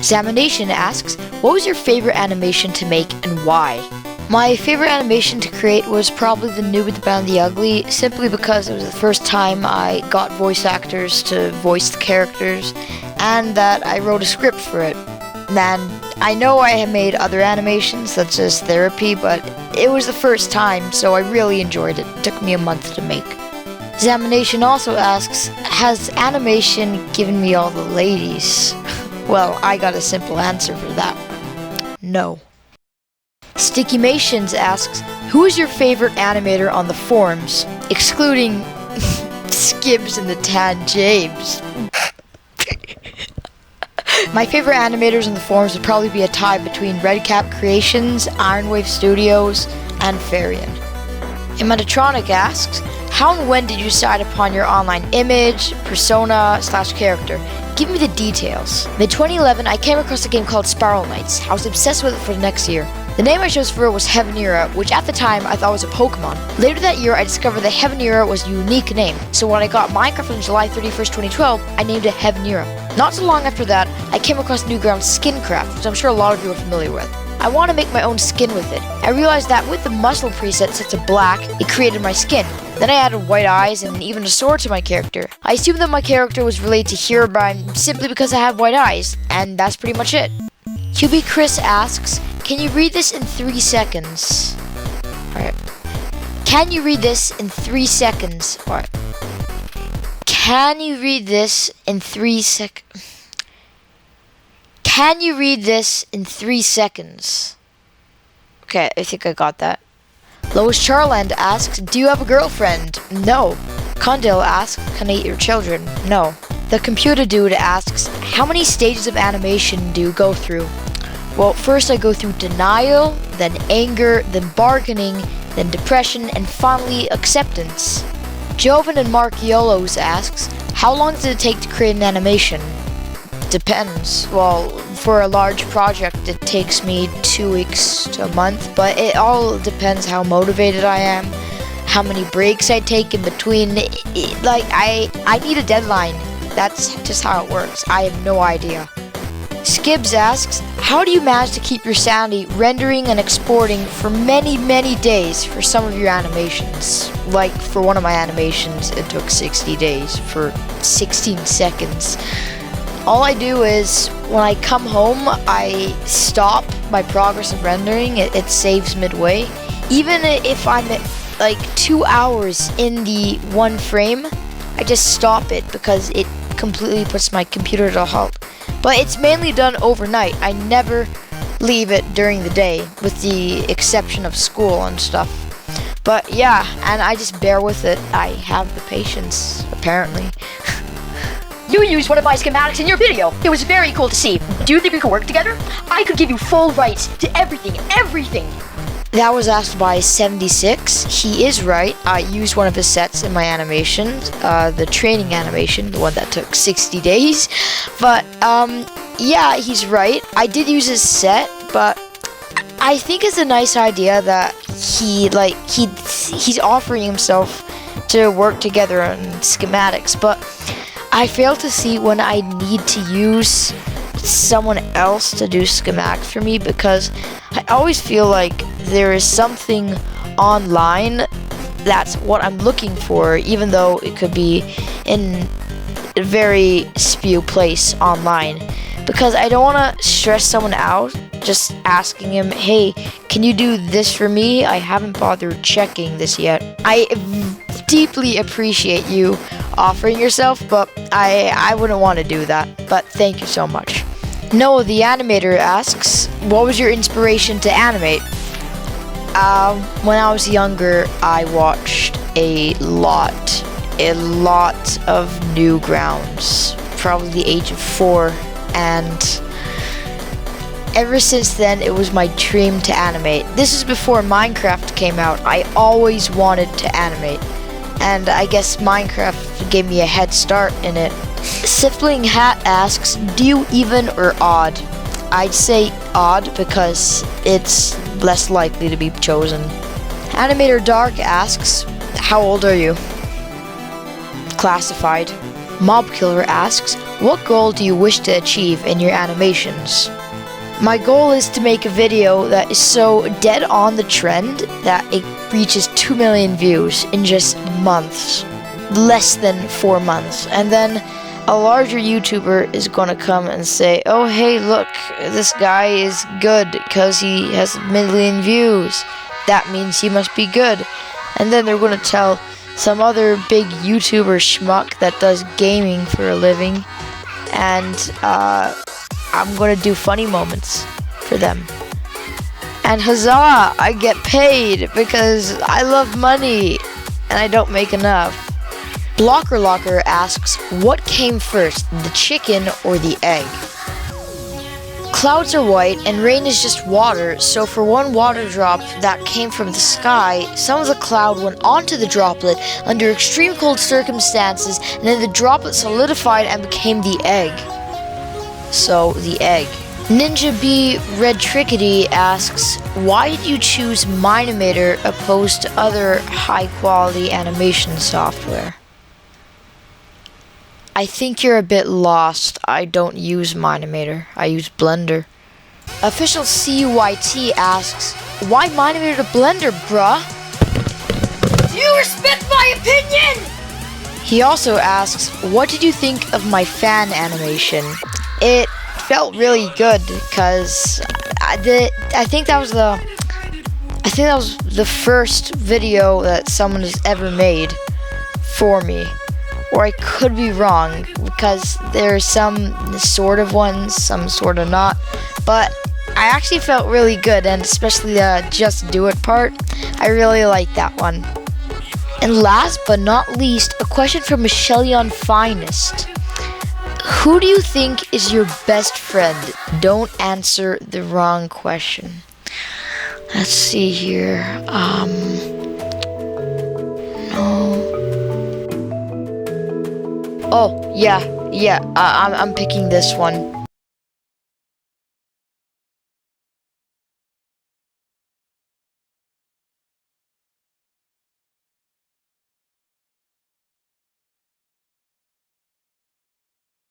Examination asks, what was your favorite animation to make and why? My favorite animation to create was probably The New with the Bad and the Ugly, simply because it was the first time I got voice actors to voice the characters, and that I wrote a script for it. And I know I have made other animations, such as Therapy, but it was the first time, so I really enjoyed it. It took me a month to make. Examination also asks, has animation given me all the ladies? Well, I got a simple answer for that. No. Stickymations asks, who is your favorite animator on the forums, excluding Skibbs and the Tad James? My favorite animators on the forums would probably be a tie between Redcap Creations, Ironwave Studios, and Farian. Imatatronic asks, how and when did you decide upon your online image, persona, / character? Give me the details. In 2011, I came across a game called Spiral Knights. I was obsessed with it for the next year. The name I chose for it was Heavenera, which at the time I thought was a Pokemon. Later that year, I discovered that Heavenera was a unique name, so when I got Minecraft on July 31st, 2012, I named it Heavenera. Not so long after that, I came across Newgrounds Skincraft, which I'm sure a lot of you are familiar with. I want to make my own skin with it. I realized that with the muscle preset set to black, it created my skin. Then I added white eyes and even a sword to my character. I assumed that my character was related to Herobrine simply because I had white eyes, and that's pretty much it. QB Chris asks, can you read this in 3 seconds? Alright. Can you read this in 3 seconds? Alright. Can you read this in 3 seconds? Can you read this in 3 seconds? Okay, I think I got that. Lois Charland asks, do you have a girlfriend? No. Condell asks, can I eat your children? No. The Computer Dude asks, how many stages of animation do you go through? Well, first I go through denial, then anger, then bargaining, then depression, and finally acceptance. Jovan and Mark Yolos asks, how long does it take to create an animation? Depends. Well, for a large project it takes me 2 weeks to a month, but it all depends how motivated I am, how many breaks I take in between. I need a deadline. That's just how it works. I have no idea. Skibbs asks, how do you manage to keep your sanity rendering and exporting for many, many days for some of your animations? Like, for one of my animations, it took 60 days for 16 seconds. All I do is, when I come home, I stop my progress of rendering. It saves midway. Even if I'm at, 2 hours in the one frame, I just stop it because it completely puts my computer to a halt. But it's mainly done overnight. I never leave it during the day, with the exception of school and stuff. But yeah, and I just bear with it. I have the patience, apparently. You used one of my schematics in your video. It was very cool to see. Do you think we could work together? I could give you full rights to everything. That was asked by 76. He is right. I used one of his sets in my animations, the training animation, the one that took 60 days. But, yeah, he's right. I did use his set, but I think it's a nice idea that he's offering himself to work together on schematics, but I fail to see when I need to use someone else to do schematics for me, because I always feel like there is something online that's what I'm looking for, even though it could be in a very spew place online, because I don't want to stress someone out just asking him, hey, can you do this for me? I haven't bothered checking this yet. I deeply appreciate you offering yourself, but I wouldn't want to do that. But thank you so much. Noah the Animator asks, what was your inspiration to animate? When I was younger, I watched a lot of Newgrounds, probably the age of 4, and ever since then, it was my dream to animate. This is before Minecraft came out. I always wanted to animate, and I guess Minecraft gave me a head start in it. Sibling Hat asks, do you even or odd? I'd say odd because it's less likely to be chosen. Animator Dark asks, how old are you? Classified. Mob Killer asks, What goal do you wish to achieve in your animations? My goal is to make a video that is so dead on the trend that it reaches 2 million views in just months. Less than 4 months. And then a larger YouTuber is gonna come and say, oh hey, look, this guy is good because he has 1 million views. That means he must be good. And then they're gonna tell some other big YouTuber schmuck that does gaming for a living, and I'm gonna do funny moments for them. And huzzah, I get paid because I love money and I don't make enough. Blocker Locker asks, what came first, the chicken or the egg? Clouds are white and rain is just water, so for one water drop that came from the sky, some of the cloud went onto the droplet under extreme cold circumstances, and then the droplet solidified and became the egg. So, the egg. Ninja B Red Trickety asks, why did you choose Minimator opposed to other high-quality animation software? I think you're a bit lost. I don't use Minimator. I use Blender. Official CUYT asks, why Minimator to Blender, bruh? Do you respect my opinion? He also asks, what did you think of my fan animation? It felt really good because I think that was the first video that someone has ever made for me. Or I could be wrong, because there are some sort of ones, some sort of not. But I actually felt really good, and especially the Just Do It part. I really like that one. And last but not least, a question from Michelle Finest. Who do you think is your best friend? Don't answer the wrong question. Let's see here. No. Oh, yeah, I'm picking this one.